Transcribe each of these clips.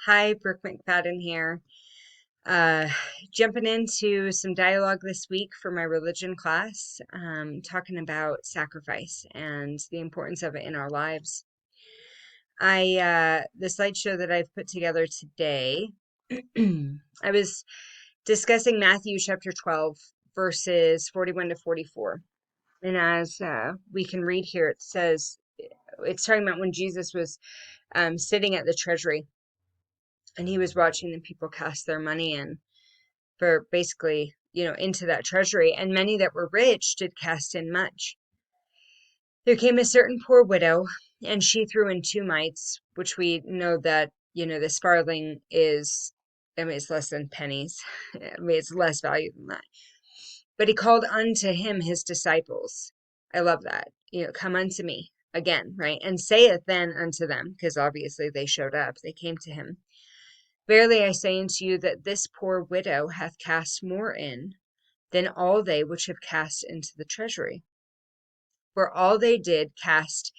Hi, Brooke McFadden here. Uh, Jumping into some dialogue this week for my religion class, talking about sacrifice and the importance of it in our lives. The slideshow that I've put together today, I was discussing Matthew chapter 12, verses 41 to 44. And as we can read here, it says, it's talking about when Jesus was sitting at the treasury and he was watching the people cast their money in for basically, into that treasury, and many that were rich did cast in much. There came a certain poor widow, and she threw in two mites, which we know that, the farthing is, it's less than pennies. It's less value than that. But he called unto him his disciples. I love that. Come unto me again, right? And saith then unto them, because obviously they showed up, they came to him. Verily I say unto you that this poor widow hath cast more in than all they which have cast into the treasury. For all they did cast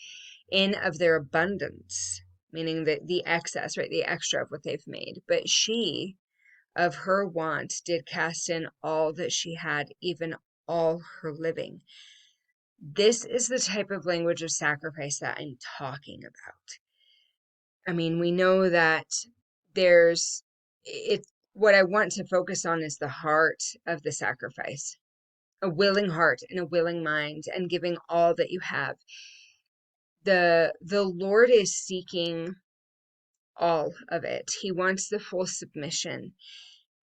in of their abundance, meaning that the excess, right, the extra of what they've made. But she of her want did cast in all that she had, even all her living. This is the type of language of sacrifice that I'm talking about. I mean, we know that there's it. What I want to focus on is the heart of the sacrifice, a willing heart and a willing mind, and giving all that you have. The Lord is seeking all of it. He wants the full submission.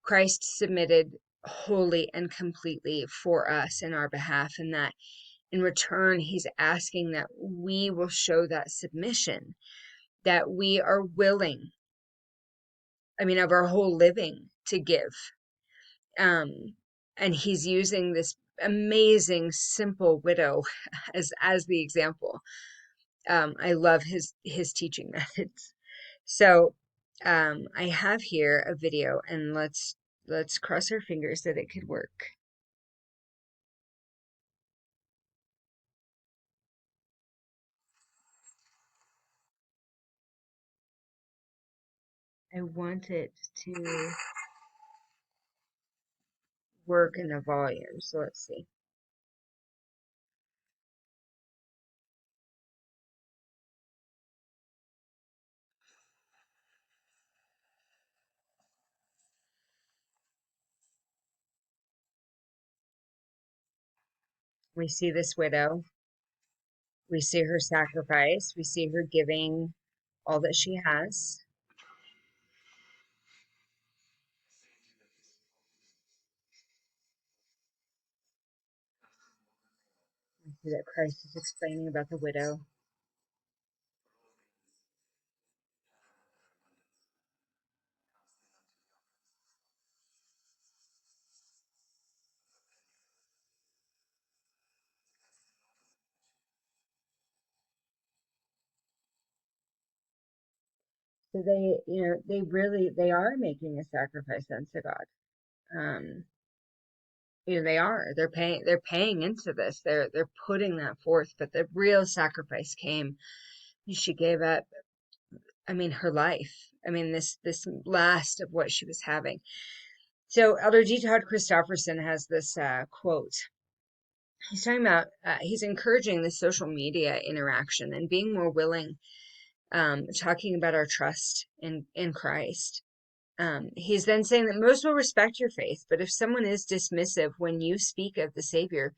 Christ submitted wholly and completely for us in our behalf, and that in return he's asking that we will show that submission, that we are willing, of our whole living, to give. And he's using this amazing simple widow as the example. I love his teaching methods. So I have here a video, and let's cross our fingers that it could work. I want it to work in the volume, so let's see. We see this widow. We see her sacrifice. We see her giving all that she has. We see that Christ is explaining about the widow. So they are making a sacrifice unto God. Um, they are. They're paying into this. They're putting that forth. But the real sacrifice came. She gave up, her life. This last of what she was having. So Elder G. Todd Christofferson has this quote. He's talking about, he's encouraging the social media interaction and being more willing, talking about our trust in Christ. He's then saying that most will respect your faith, but if someone is dismissive when you speak of the Savior,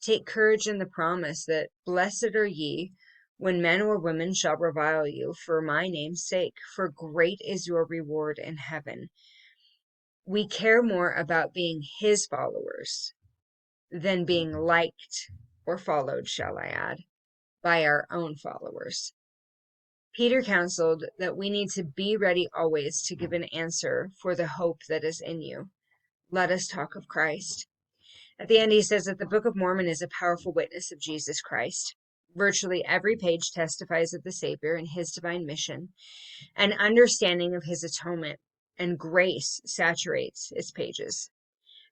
take courage in the promise that blessed are ye when men or women shall revile you for my name's sake, for great is your reward in heaven. We care more about being his followers than being liked or followed, shall I add, by our own followers. Peter counseled that we need to be ready always to give an answer for the hope that is in you. Let us talk of Christ. At the end, he says that the Book of Mormon is a powerful witness of Jesus Christ. Virtually every page testifies of the Savior and his divine mission. An understanding of his atonement and grace saturates its pages.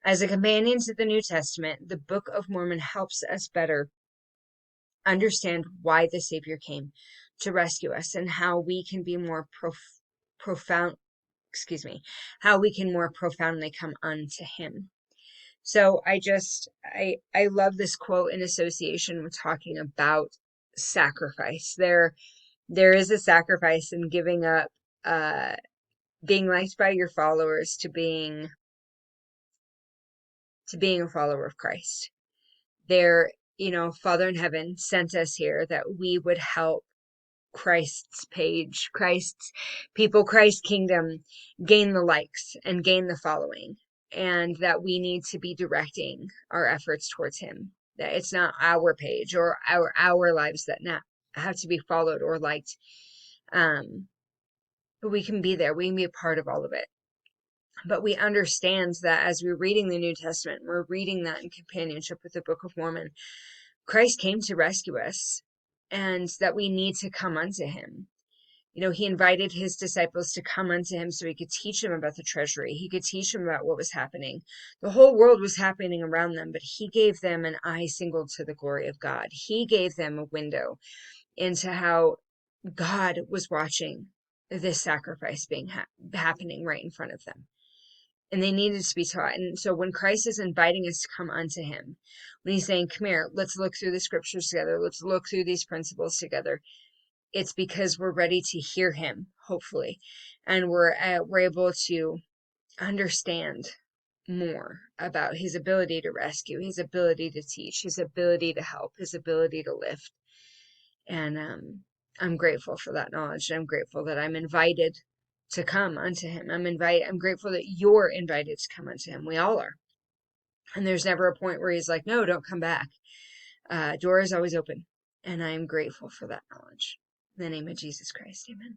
As a companion to the New Testament, the Book of Mormon helps us better understand why the Savior came to rescue us and how we can be more profound excuse me, how we can more profoundly come unto him. So I love this quote in association with talking about sacrifice. There is a sacrifice in giving up, uh, being liked by your followers to being a follower of Christ. There, Father in heaven sent us here that we would help Christ's page, Christ's people, Christ's kingdom gain the likes and gain the following, and that we need to be directing our efforts towards him. That it's not our page or our lives that not have to be followed or liked. But we can be there. We can be a part of all of it. But we understand that as we're reading the New Testament, we're reading that in companionship with the Book of Mormon. Christ came to rescue us, and that we need to come unto him. He invited his disciples to come unto him so he could teach them about the treasury. He could teach them about what was happening. The whole world was happening around them, but he gave them an eye single to the glory of God. He gave them a window into how God was watching this sacrifice being happening right in front of them. And they needed to be taught. And so when Christ is inviting us to come unto him, when he's saying, come here, let's look through the scriptures together, let's look through these principles together, it's because we're ready to hear him, hopefully, and we're able to understand more about his ability to rescue, his ability to teach, his ability to help, his ability to lift. And I'm grateful for that knowledge. I'm grateful that I'm invited to come unto him. I'm grateful that you're invited to come unto him. We all are. And there's never a point where he's like, no, don't come back. Door is always open. And I am grateful for that knowledge. In the name of Jesus Christ, amen.